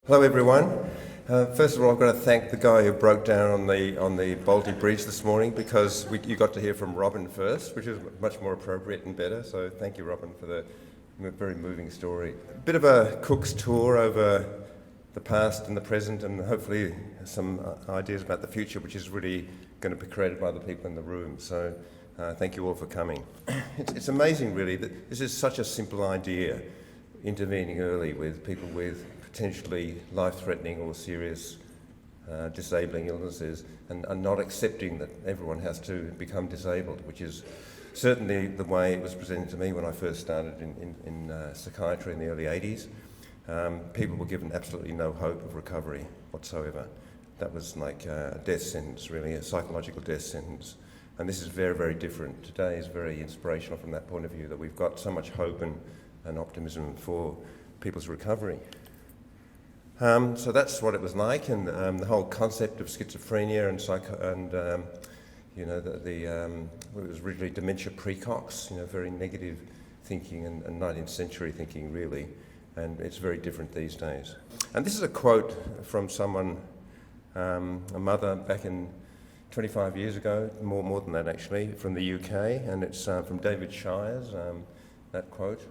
Hello everyone. First of all, I've got to thank the guy who broke down on the Balti Bridge this morning, because you got to hear from Robin first, which is much more appropriate and better. So thank you, Robin, for the very moving story. A bit of a cook's tour over the past and the present, and hopefully some ideas about the future, which is really going to be created by the people in the room. So thank you all for coming. It's amazing, really, that this is such a simple idea, intervening early with people with potentially life-threatening or serious disabling illnesses, and not accepting that everyone has to become disabled, which is certainly the way it was presented to me when I first started in psychiatry in the early 80s. People were given absolutely no hope of recovery whatsoever. That was like a death sentence, really, a psychological death sentence. And this is very, very different. Today is very inspirational from that point of view, that we've got so much hope and optimism for people's recovery. So that's what it was like, and the whole concept of schizophrenia it was originally dementia precox, very negative thinking and 19th century thinking, really, and it's very different these days. And this is a quote from someone, a mother back in 25 years ago, more than that actually, from the UK, and it's from David Shires, that quote.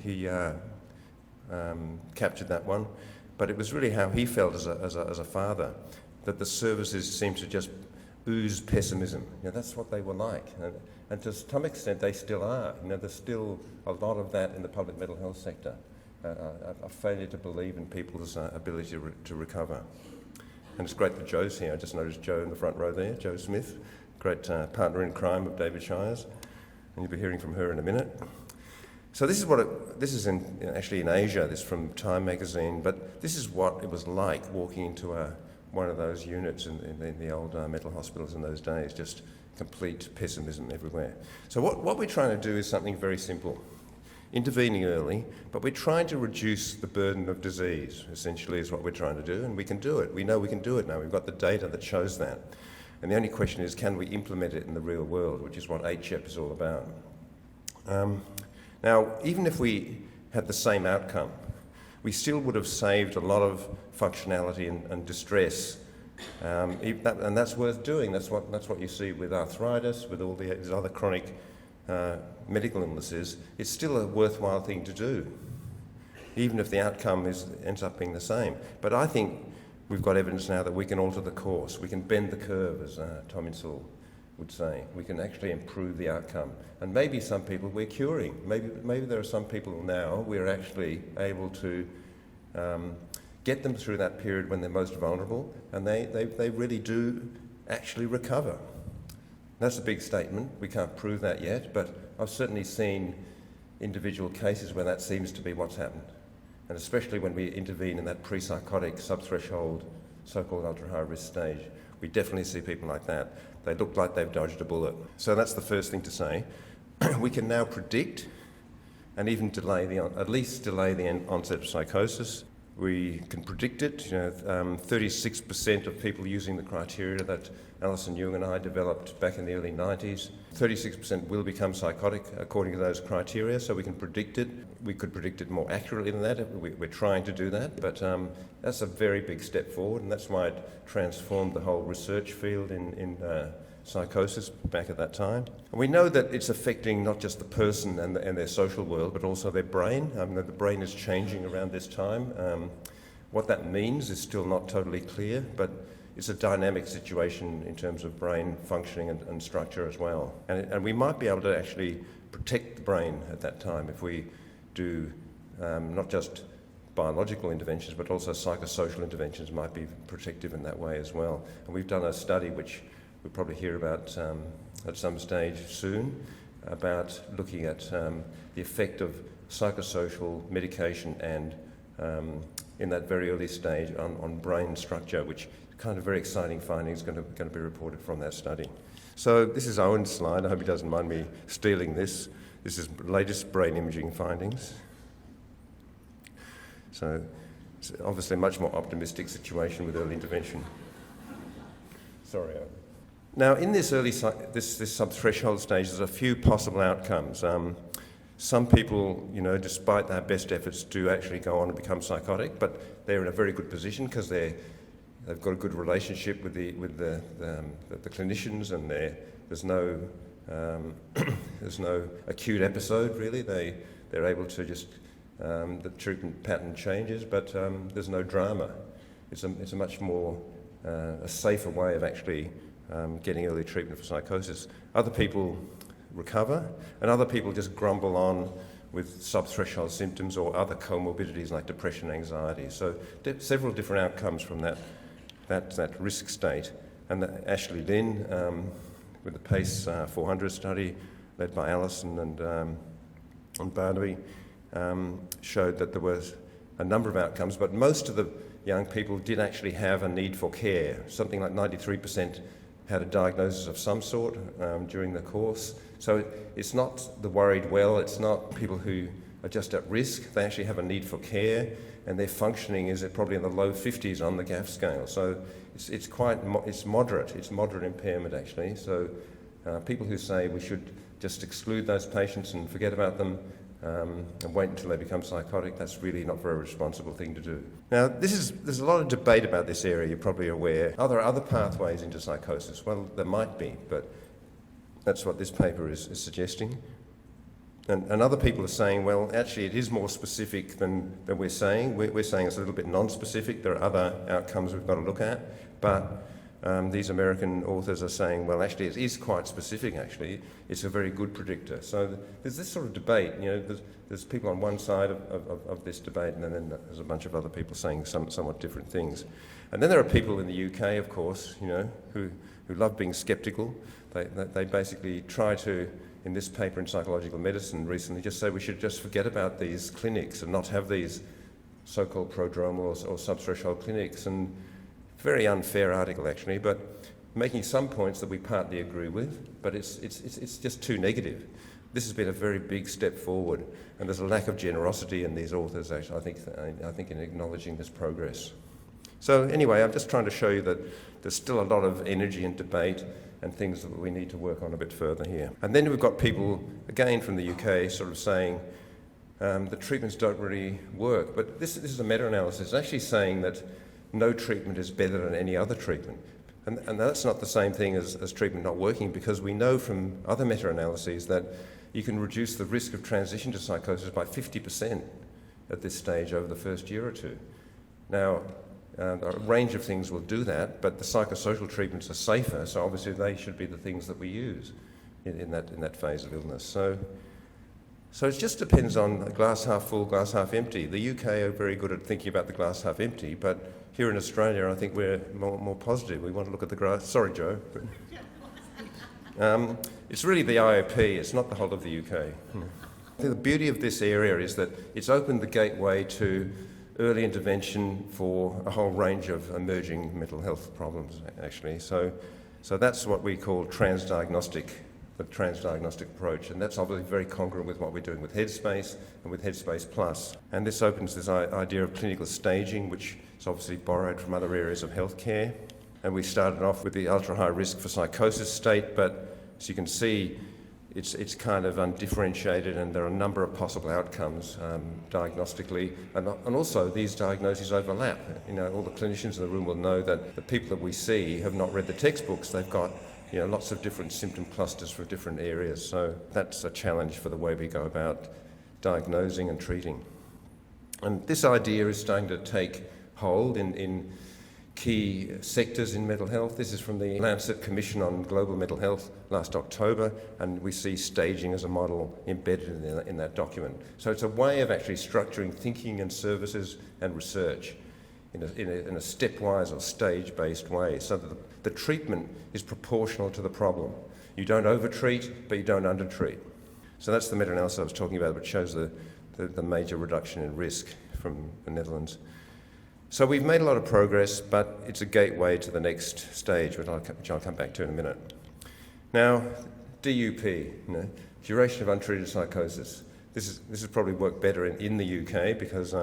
He captured that one, but it was really how he felt as a father, that the services seemed to just ooze pessimism. That's what they were like, and to some extent they still are. There's still a lot of that in the public mental health sector, a failure to believe in people's ability to recover. And it's great that Joe's here. I just noticed Joe in the front row there, Joe Smith, great partner in crime of David Shires, and you'll be hearing from her in a minute. So this is actually in Asia, this from Time magazine, but this is what it was like walking into one of those units in the old mental hospitals in those days, just complete pessimism everywhere. So what we're trying to do is something very simple, intervening early, but we're trying to reduce the burden of disease, essentially, is what we're trying to do, and we can do it. We know we can do it now. We've got the data that shows that. And the only question is, can we implement it in the real world, which is what HCHEP is all about. Now, even if we had the same outcome, we still would have saved a lot of functionality and distress, and that's worth doing. That's what you see with arthritis, with all these other chronic medical illnesses. It's still a worthwhile thing to do, even if the outcome ends up being the same. But I think we've got evidence now that we can alter the course. We can bend the curve, as Tom Insel would say. We can actually improve the outcome. And maybe some people we're curing. Maybe there are some people now we're actually able to get them through that period when they're most vulnerable, and they really do actually recover. That's a big statement. We can't prove that yet, but I've certainly seen individual cases where that seems to be what's happened. And especially when we intervene in that pre-psychotic subthreshold, so-called ultra-high risk stage, we definitely see people like that. They look like they've dodged a bullet. So that's the first thing to say. We can now predict and even at least delay the onset of psychosis. We can predict it. 36% of people using the criteria that Alison Jung and I developed back in the early 90s, 36% will become psychotic according to those criteria, so we can predict it. We could predict it more accurately than that. We're trying to do that, but that's a very big step forward, and that's why it transformed the whole research field in psychosis back at that time. And we know that it's affecting not just the person and their social world, but also their brain. The brain is changing around this time. What that means is still not totally clear, but it's a dynamic situation in terms of brain functioning and structure as well. And we might be able to actually protect the brain at that time if we do not just biological interventions, but also psychosocial interventions might be protective in that way as well. And we've done a study which we'll probably hear about at some stage soon, about looking at the effect of psychosocial medication and in that very early stage on brain structure, which kind of very exciting findings going to be reported from that study. So this is Owen's slide. I hope he doesn't mind me stealing this. This is latest brain imaging findings. So it's obviously a much more optimistic situation with early intervention. Sorry, Owen. Now, in this this sub-threshold stage, there's a few possible outcomes. Some people, despite their best efforts, do actually go on and become psychotic, but they're in a very good position because they've got a good relationship with the clinicians, and there's no acute episode really. They're able to just the treatment pattern changes, but there's no drama. It's a much more a safer way of actually getting early treatment for psychosis. Other people recover, and other people just grumble on with subthreshold symptoms or other comorbidities like depression, anxiety. So several different outcomes from that risk state. And Ashley Lynn, with the PACE 400 study led by Allison and Barnaby, showed that there was a number of outcomes, but most of the young people did actually have a need for care. Something like 93% had a diagnosis of some sort during the course. So it's not the worried well, it's not people who are just at risk. They actually have a need for care, and their functioning is probably in the low 50s on the GAF scale. So it's moderate. It's moderate impairment actually. So people who say we should just exclude those patients and forget about them and wait until they become psychotic, that's really not a very responsible thing to do. Now, there's a lot of debate about this area, you're probably aware. Are there other pathways into psychosis? Well, there might be, but that's what this paper is suggesting. And other people are saying, well, actually it is more specific than we're saying. We're saying it's a little bit non-specific. There are other outcomes we've got to look at, but these American authors are saying, well, actually it is quite specific, actually. It's a very good predictor. So there's this sort of debate, there's people on one side of this debate, and then there's a bunch of other people saying somewhat different things. And then there are people in the UK, of course, who love being sceptical. They basically try to, in this paper in Psychological Medicine recently, just say we should just forget about these clinics and not have these so-called prodromal or subthreshold clinics. And very unfair article actually, but making some points that we partly agree with, but it's just too negative. This has been a very big step forward, and there's a lack of generosity in these authors actually, I think in acknowledging this progress. So anyway, I'm just trying to show you that there's still a lot of energy and debate and things that we need to work on a bit further here. And then we've got people, again from the UK, sort of saying the treatments don't really work. But this is a meta-analysis. It's actually saying that no treatment is better than any other treatment. And that's not the same thing as treatment not working, because we know from other meta-analyses that you can reduce the risk of transition to psychosis by 50% at this stage over the first year or two. Now, a range of things will do that, but the psychosocial treatments are safer, so obviously they should be the things that we use in that phase of illness. So it just depends on glass half full, glass half empty. The UK are very good at thinking about the glass half empty, but here in Australia I think we're more positive. We want to look at the glass. Sorry, Joe. It's really the IOP, it's not the whole of the UK. I think the beauty of this area is that it's opened the gateway to early intervention for a whole range of emerging mental health problems, actually. So that's what we call the transdiagnostic approach, and that's obviously very congruent with what we're doing with Headspace and with Headspace Plus. And this opens this idea of clinical staging, which is obviously borrowed from other areas of healthcare. And we started off with the ultra-high risk for psychosis state, but as you can see, it's kind of undifferentiated, and there are a number of possible outcomes diagnostically, and also these diagnoses overlap. All the clinicians in the room will know that the people that we see have not read the textbooks. They've got lots of different symptom clusters for different areas, so that's a challenge for the way we go about diagnosing and treating. And this idea is starting to take hold in key sectors in mental health. This is from the Lancet Commission on Global Mental Health last October, and we see staging as a model embedded in that document. So it's a way of actually structuring thinking and services and research in a stepwise or stage-based way, so that the treatment is proportional to the problem. You don't over-treat, but you don't under-treat. So that's the meta-analysis I was talking about, which shows the major reduction in risk from the Netherlands. So we've made a lot of progress, but it's a gateway to the next stage, which I'll come back to in a minute. Now, DUP, duration of untreated psychosis. This has probably worked better in the UK because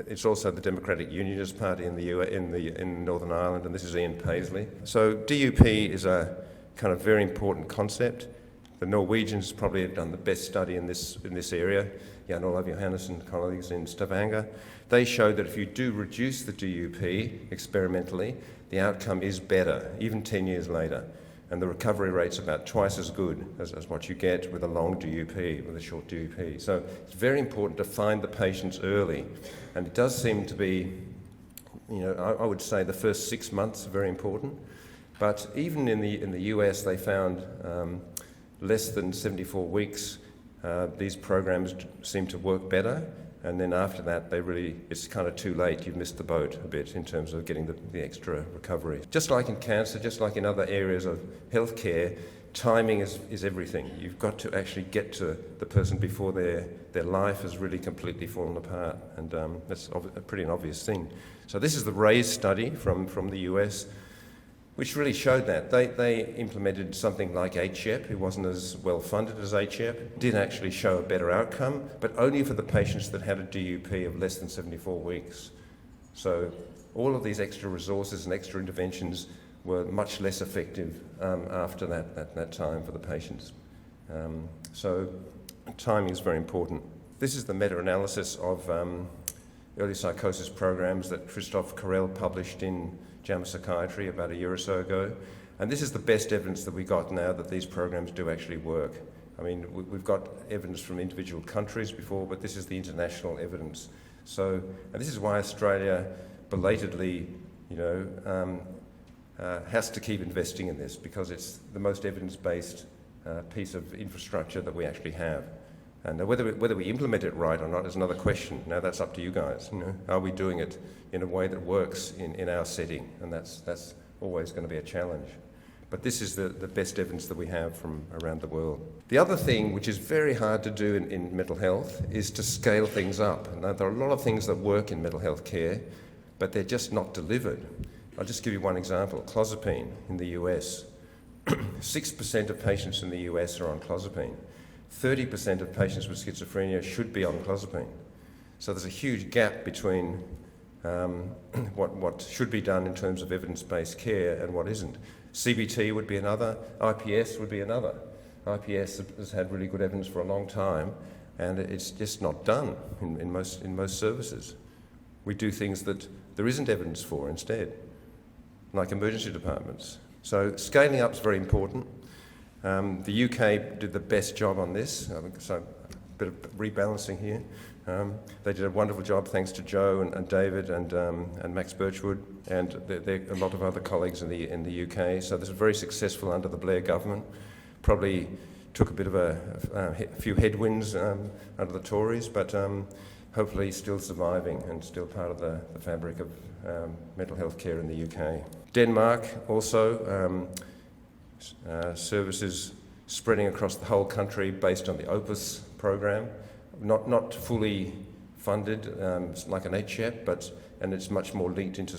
it's also the Democratic Unionist Party in Northern Ireland, and this is Ian Paisley. So DUP is a kind of very important concept. The Norwegians probably have done the best study in this area. Jan Olav Johannes and colleagues in Stavanger. They showed that if you do reduce the DUP experimentally, the outcome is better, even 10 years later. And the recovery rate's about twice as good as what you get with a long DUP, with a short DUP. So it's very important to find the patients early. And it does seem to be, I would say the first 6 months are very important. But even in the US, they found less than 74 weeks, these programs seem to work better. And then after that, it's kind of too late. You've missed the boat a bit in terms of getting the extra recovery. Just like in cancer, just like in other areas of healthcare, timing is everything. You've got to actually get to the person before their life has really completely fallen apart. And that's a pretty obvious thing. So this is the RAISE study from the US, which really showed that. They implemented something like HEP. It wasn't as well funded as HEP. Did actually show a better outcome, but only for the patients that had a DUP of less than 74 weeks. So all of these extra resources and extra interventions were much less effective after that time for the patients. So timing is very important. This is the meta-analysis of early psychosis programs that Christophe Carrel published in JAMA Psychiatry about a year or so ago. And this is the best evidence that we got now that these programs do actually work. I mean, we've got evidence from individual countries before, but this is the international evidence. So, and this is why Australia belatedly, has to keep investing in this, because it's the most evidence-based piece of infrastructure that we actually have. And whether we implement it right or not is another question. Now that's up to you guys. Are we doing it in a way that works in our setting? And that's always going to be a challenge. But this is the best evidence that we have from around the world. The other thing, which is very hard to do in mental health, is to scale things up. Now, there are a lot of things that work in mental health care, but they're just not delivered. I'll just give you one example. Clozapine in the US. 6% of patients in the US are on clozapine. 30% of patients with schizophrenia should be on clozapine. So there's a huge gap between what should be done in terms of evidence-based care and what isn't. CBT would be another, IPS would be another. IPS has had really good evidence for a long time, and it's just not done in most services. We do things that there isn't evidence for instead, like emergency departments. So scaling up is very important. The UK did the best job on this, so a bit of rebalancing here. They did a wonderful job, thanks to Joe and David and Max Birchwood, and there are a lot of other colleagues in the UK. So this was very successful under the Blair government. Probably took a bit of a few headwinds under the Tories, but hopefully still surviving and still part of the fabric of mental health care in the UK. Denmark also. Services spreading across the whole country based on the OPUS program, not fully funded like an HEP, and it's much more linked into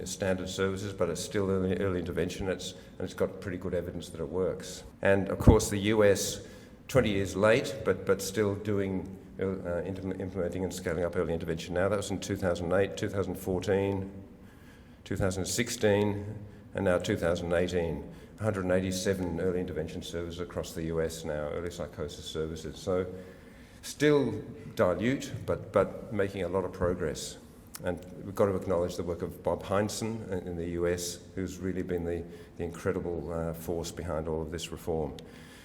standard services, but it's still early intervention, and it's got pretty good evidence that it works. And of course the US, 20 years late, but still doing implementing and scaling up early intervention now. That was in 2008, 2014, 2016, and now 2018. 187 early intervention services across the US now, early psychosis services. So still dilute, but making a lot of progress. And we've got to acknowledge the work of Bob Heinsohn in the US, who's really been the incredible force behind all of this reform.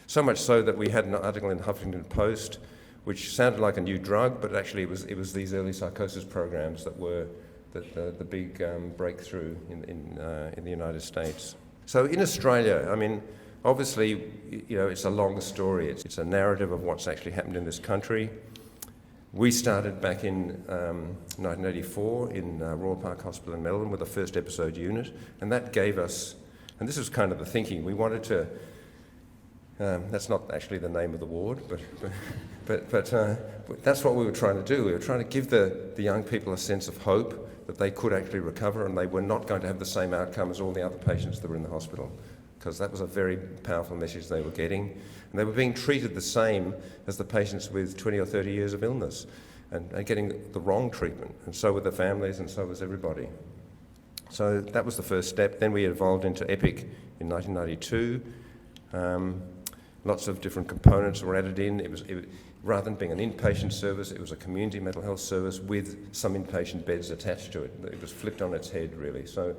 So much so that we had an article in the Huffington Post which sounded like a new drug, but actually it was these early psychosis programs that were the big breakthrough in the United States. So in Australia, I mean, obviously, it's a long story. It's a narrative of what's actually happened in this country. We started back in 1984 in Royal Park Hospital in Melbourne with the first episode unit, and that gave us, and this was kind of the thinking, we wanted to, that's not actually the name of the ward, but that's what we were trying to do. We were trying to give the young people a sense of hope that they could actually recover and they were not going to have the same outcome as all the other patients that were in the hospital, because that was a very powerful message they were getting. And they were being treated the same as the patients with 20 or 30 years of illness and getting the wrong treatment. And so were the families and so was everybody. So that was the first step. Then we evolved into EPIC in 1992. Lots of different components were added in. Rather than being an inpatient service, it was a community mental health service with some inpatient beds attached to it. It was flipped on its head, really. So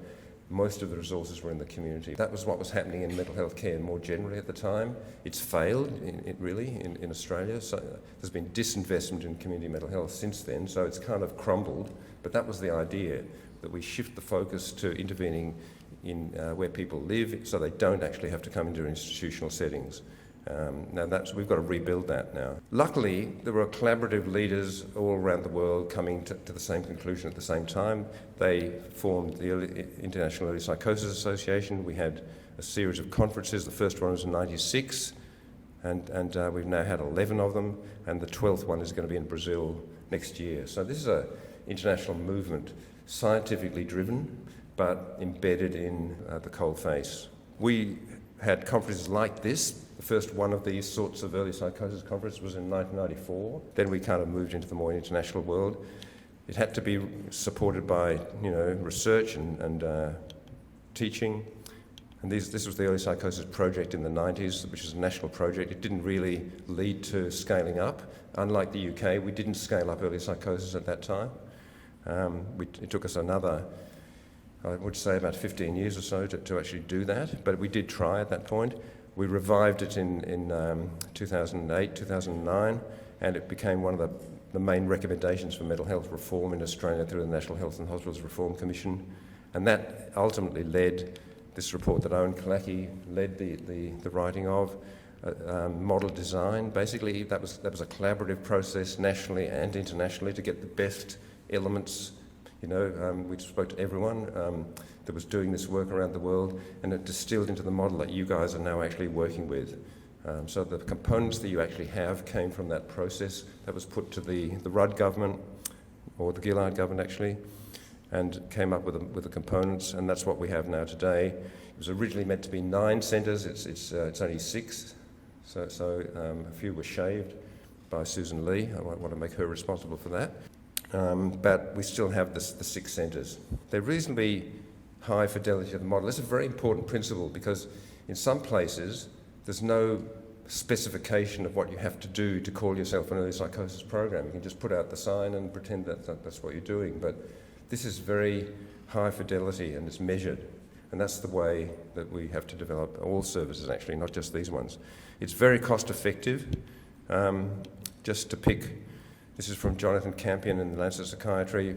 most of the resources were in the community. That was what was happening in mental health care more generally at the time. It's failed, in Australia. So there's been disinvestment in community mental health since then, so it's kind of crumbled. But that was the idea, that we shift the focus to intervening in where people live so they don't actually have to come into institutional settings. Now we've got to rebuild that now. Luckily, there were collaborative leaders all around the world coming to the same conclusion at the same time. They formed the International Early Psychosis Association. We had a series of conferences. The first one was in '96, and we've now had 11 of them, and the 12th one is going to be in Brazil next year. So this is an international movement, scientifically driven, but embedded in the coalface. We had conferences like this. The first one of these sorts of early psychosis conference was in 1994. Then we kind of moved into the more international world. It had to be supported by, research and teaching. And this was the early psychosis project in the 90s, which is a national project. It didn't really lead to scaling up. Unlike the UK, we didn't scale up early psychosis at that time. It took us another, I would say, about 15 years or so to actually do that, but we did try at that point. We revived it in 2008, 2009, and it became one of the main recommendations for mental health reform in Australia through the National Health and Hospitals Reform Commission. And that ultimately led this report that Owen Kalaki led the writing of, model design. Basically, that was a collaborative process nationally and internationally to get the best elements. We spoke to everyone that was doing this work around the world, and it distilled into the model that you guys are now actually working with. So the components that you actually have came from that process that was put to the Rudd government, or the Gillard government actually, and came up with the components, and that's what we have now today. It was originally meant to be 9 centres. It's only 6, so a few were shaved by Susan Lee. I want to make her responsible for that. But we still have the 6 centres. They're reasonably high fidelity to the model. It's a very important principle because in some places there's no specification of what you have to do to call yourself an early psychosis program. You can just put out the sign and pretend that's what you're doing. But this is very high fidelity and it's measured. And that's the way that we have to develop all services, actually, not just these ones. It's very cost effective. Just to pick, this is from Jonathan Campion in the Lancet Psychiatry,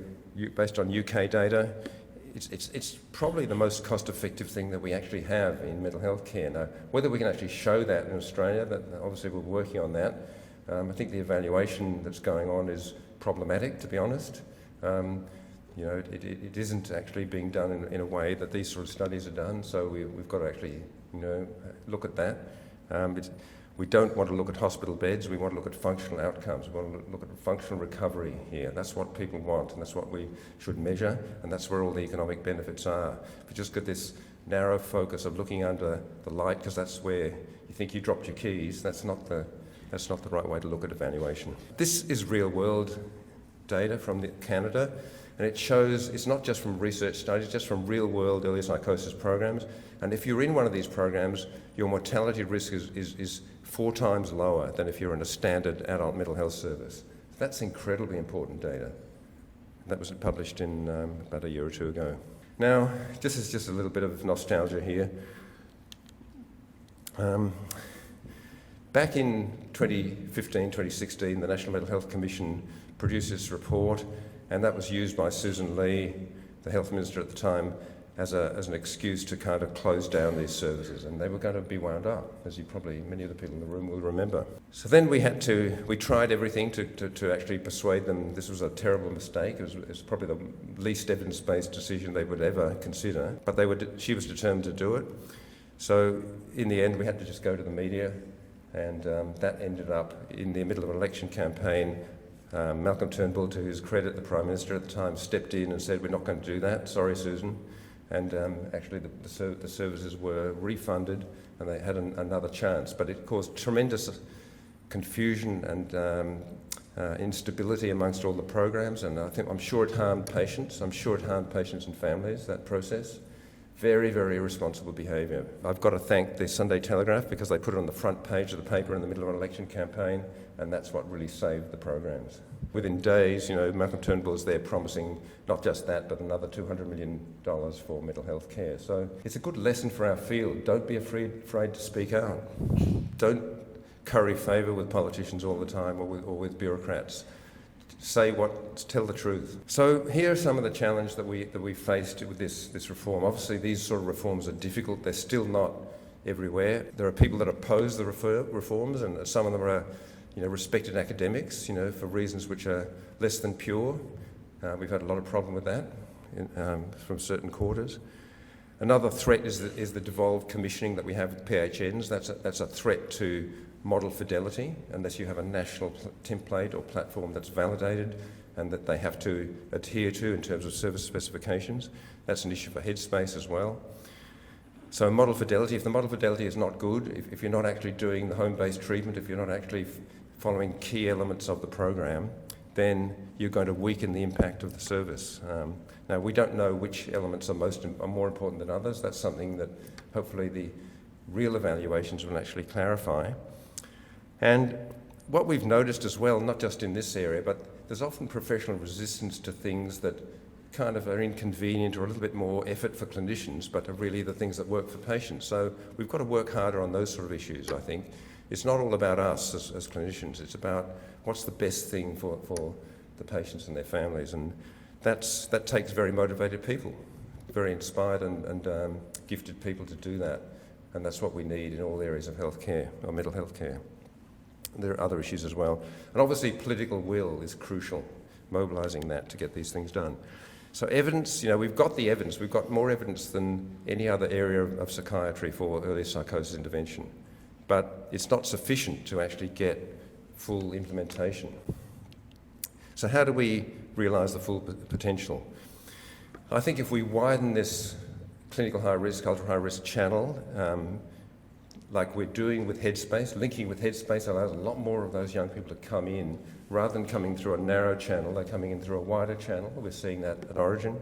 based on UK data. It's probably the most cost-effective thing that we actually have in mental health care. Now, whether we can actually show that in Australia, that obviously we're working on that. I think the evaluation that's going on is problematic, to be honest. It isn't actually being done in a way that these sort of studies are done, so we've got to actually, look at that. We don't want to look at hospital beds, we want to look at functional outcomes. We want to look at functional recovery here. That's what people want, and that's what we should measure, and that's where all the economic benefits are. If you just get this narrow focus of looking under the light, because that's where you think you dropped your keys, that's not the right way to look at evaluation. This is real-world data from Canada, and it shows it's not just from research studies, it's just from real-world early psychosis programs. And if you're in one of these programs, your mortality risk is 4 times lower than if you're in a standard adult mental health service. That's incredibly important data. That was published in about a year or 2 ago. Now, this is just a little bit of nostalgia here. Back in 2015, 2016, the National Mental Health Commission produced this report, and that was used by Susan Lee, the health minister at the time, as an excuse to kind of close down these services, and they were going to be wound up, as many of the people in the room will remember. So then we tried everything to actually persuade them this was a terrible mistake. It was probably the least evidence-based decision they would ever consider, but she was determined to do it. So in the end, we had to just go to the media, and that ended up in the middle of an election campaign. Malcolm Turnbull, to his credit, the Prime Minister at the time, stepped in and said, "We're not going to do that, sorry Susan." And actually the services were refunded and they had another chance. But it caused tremendous confusion and instability amongst all the programs, and I'm sure it harmed patients. I'm sure it harmed patients and families, that process. Very, very irresponsible behaviour. I've got to thank the Sunday Telegraph because they put it on the front page of the paper in the middle of an election campaign, and that's what really saved the programs. Within days, Malcolm Turnbull is there promising not just that, but another $200 million for mental health care. So it's a good lesson for our field. Don't be afraid to speak out. Don't curry favour with politicians all the time or with bureaucrats. Tell the truth. So here are some of the challenges that we faced with this reform. Obviously, these sort of reforms are difficult. They're still not everywhere. There are people that oppose the reforms, and some of them are, respected academics, for reasons which are less than pure. We've had a lot of problem with that from certain quarters. Another threat is the devolved commissioning that we have with PHNs. That's a threat to model fidelity, unless you have a national template or platform that's validated and that they have to adhere to in terms of service specifications. That's an issue for headspace as well. So model fidelity, if the model fidelity is not good, if you're not actually doing the home-based treatment, if you're not actually following key elements of the program, then you're going to weaken the impact of the service. Now, we don't know which elements are more important than others. That's something that hopefully the real evaluations will actually clarify. And what we've noticed as well, not just in this area, but there's often professional resistance to things that kind of are inconvenient or a little bit more effort for clinicians, but are really the things that work for patients. So we've got to work harder on those sort of issues, I think. It's not all about us as clinicians. It's about what's the best thing for the patients and their families. And that takes very motivated people, very inspired and gifted people to do that. And that's what we need in all areas of healthcare or mental health care. There are other issues as well. And obviously political will is crucial, mobilising that to get these things done. So evidence, we've got the evidence. We've got more evidence than any other area of psychiatry for early psychosis intervention. But it's not sufficient to actually get full implementation. So how do we realise the full potential? I think if we widen this clinical high risk, ultra high risk channel, like we're doing with headspace, linking with headspace allows a lot more of those young people to come in. Rather than coming through a narrow channel, they're coming in through a wider channel. We're seeing that at Orygen.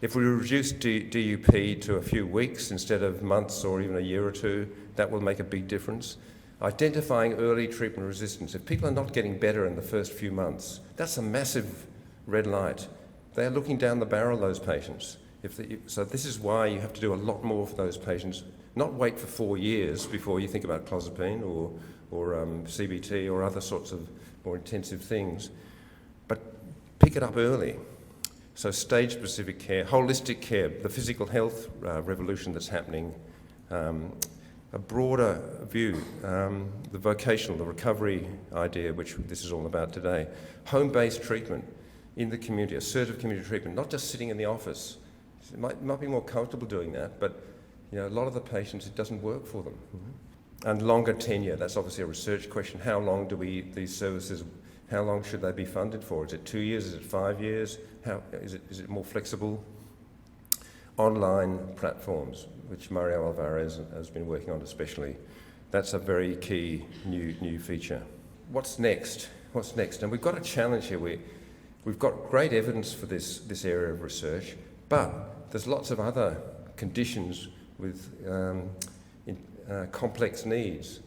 If we reduce DUP to a few weeks instead of months or even a year or two, that will make a big difference. Identifying early treatment resistance. If people are not getting better in the first few months, that's a massive red light. They're looking down the barrel, those patients. So this is why you have to do a lot more for those patients. Not wait for 4 years before you think about clozapine or CBT or other sorts of more intensive things, but pick it up early. So stage-specific care, holistic care, the physical health revolution that's happening, a broader view, the vocational, the recovery idea, which this is all about today, home-based treatment in the community, assertive community treatment, not just sitting in the office. It might be more comfortable doing that, but a lot of the patients, it doesn't work for them. And longer tenure, that's obviously a research question. How long these services, how long should they be funded for? Is it 2 years, is it 5 years? Is it more flexible? Online platforms, which Mario Alvarez has been working on especially. That's a very key new feature. What's next? And we've got a challenge here. We've got great evidence for this area of research, but there's lots of other conditions with complex needs.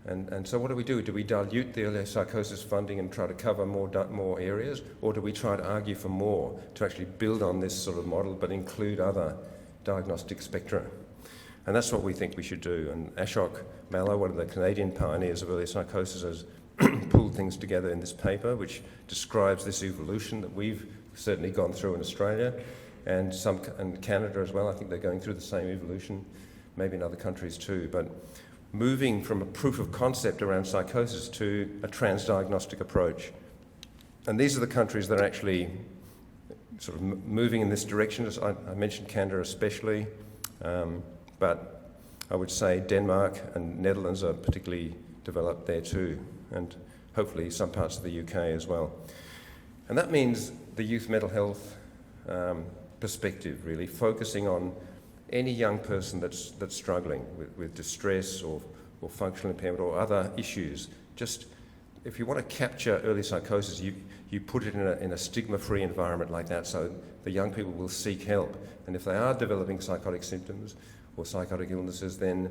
And so what do? Do we dilute the early psychosis funding and try to cover more areas, or do we try to argue for more to actually build on this sort of model but include other diagnostic spectra? And that's what we think we should do. And Ashok Mallow, one of the Canadian pioneers of early psychosis, has pulled things together in this paper which describes this evolution that we've certainly gone through in Australia and Canada as well. I think they're going through the same evolution, maybe in other countries too. But moving from a proof of concept around psychosis to a transdiagnostic approach. And these are the countries that are actually sort of moving in this direction. I mentioned Canada especially, but I would say Denmark and Netherlands are particularly developed there too, and hopefully some parts of the UK as well. And that means the youth mental health perspective, really, focusing on any young person that's struggling with distress or functional impairment or other issues. Just if you want to capture early psychosis, you put it in a stigma-free environment like that, so the young people will seek help. And if they are developing psychotic symptoms or psychotic illnesses, then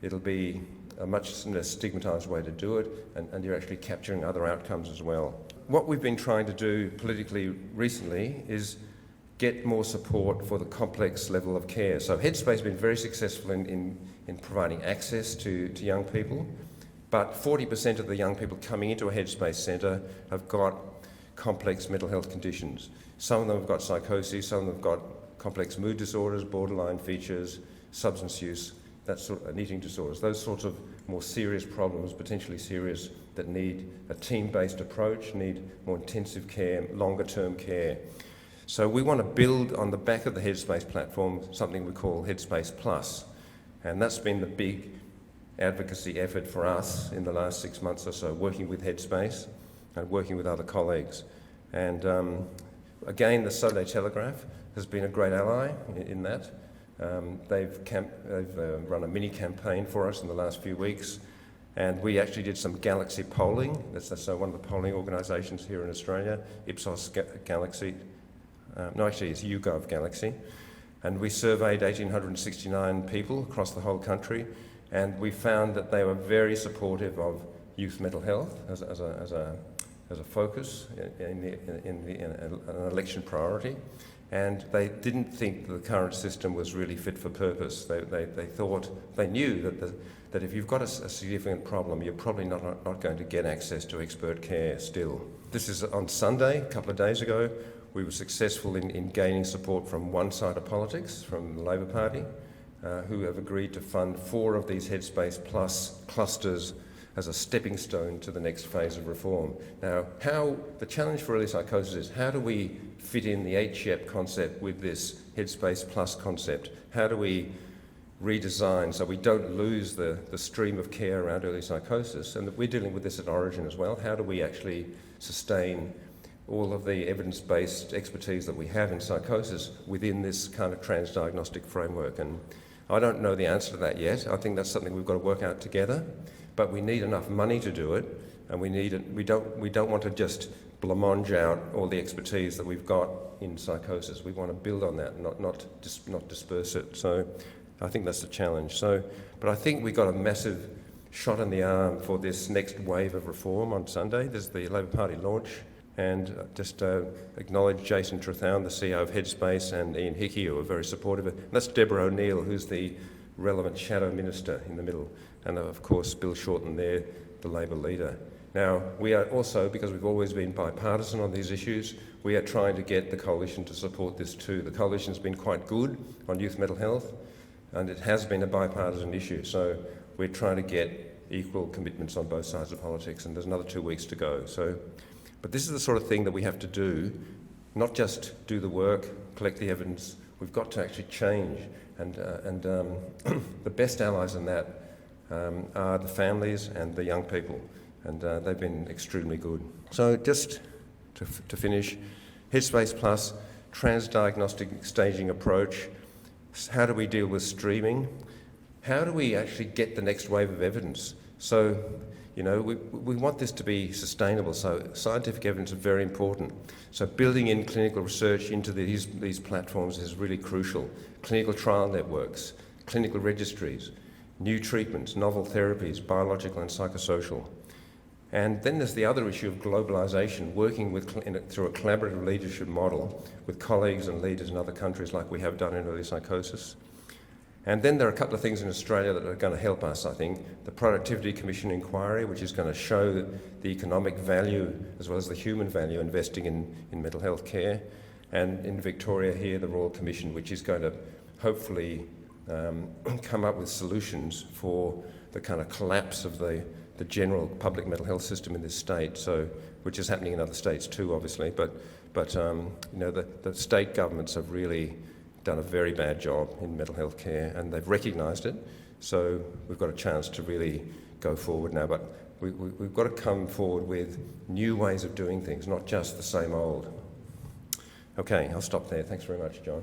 it'll be a much less stigmatised way to do it, and you're actually capturing other outcomes as well. What we've been trying to do politically recently is get more support for the complex level of care. So Headspace has been very successful in providing access to young people, but 40% of the young people coming into a Headspace centre have got complex mental health conditions. Some of them have got psychosis, some of them have got complex mood disorders, borderline features, substance use, and eating disorders, those sorts of more serious problems, potentially serious, that need a team-based approach, need more intensive care, longer-term care. So we want to build on the back of the Headspace platform something we call Headspace Plus, and that's been the big advocacy effort for us in the last 6 months or so, working with Headspace and working with other colleagues. And again, the Sunday Telegraph has been a great ally in that. They've run a mini campaign for us in the last few weeks, and we actually did some Galaxy polling. That's one of the polling organisations here in Australia, Ipsos Galaxy. No, actually it's YouGov Galaxy. And we surveyed 1,869 people across the whole country, and we found that they were very supportive of youth mental health as a focus in an election priority. And they didn't think that the current system was really fit for purpose. They knew that if you've got a significant problem, you're probably not going to get access to expert care still. This is on Sunday, a couple of days ago. We were successful in gaining support from one side of politics, from the Labor Party, who have agreed to fund 4 of these Headspace Plus clusters as a stepping stone to the next phase of reform. Now, the challenge for early psychosis is, how do we fit in the HYEP concept with this Headspace Plus concept? How do we redesign so we don't lose the stream of care around early psychosis? And we're dealing with this at Orygen as well. How do we actually sustain all of the evidence-based expertise that we have in psychosis within this kind of transdiagnostic framework? And I don't know the answer to that yet. I think that's something we've got to work out together. But we need enough money to do it, and we don't want to just blancmange out all the expertise that we've got in psychosis. We want to build on that, not disperse it. So I think that's the challenge. But I think we got a massive shot in the arm for this next wave of reform on Sunday. There's the Labor Party launch, and just acknowledge Jason Trethown, the CEO of Headspace, and Ian Hickey, who are very supportive. And that's Deborah O'Neill, who's the relevant shadow minister in the middle. And of course, Bill Shorten there, the Labor leader. Now, we are also, because we've always been bipartisan on these issues, we are trying to get the coalition to support this too. The coalition's been quite good on youth mental health, and it has been a bipartisan issue. So we're trying to get equal commitments on both sides of politics, and there's another 2 weeks to go. But this is the sort of thing that we have to do, not just do the work, collect the evidence. We've got to actually change, and the best allies in that are the families and the young people, and they've been extremely good. So just to finish, Headspace Plus, transdiagnostic staging approach. How do we deal with streaming? How do we actually get the next wave of evidence? So, we want this to be sustainable, so scientific evidence is very important. So building in clinical research into these platforms is really crucial. Clinical trial networks, clinical registries, new treatments, novel therapies, biological and psychosocial. And then there's the other issue of globalisation, working through a collaborative leadership model with colleagues and leaders in other countries like we have done in early psychosis. And then there are a couple of things in Australia that are going to help us, I think. The Productivity Commission inquiry, which is going to show the economic value as well as the human value investing in mental health care. And in Victoria here, the Royal Commission, which is going to hopefully come up with solutions for the kind of collapse of the general public mental health system in this state, which is happening in other states too, obviously. But the state governments have really done a very bad job in mental health care, and they've recognised it. So we've got a chance to really go forward now. But we've got to come forward with new ways of doing things, not just the same old. Okay, I'll stop there. Thanks very much, John.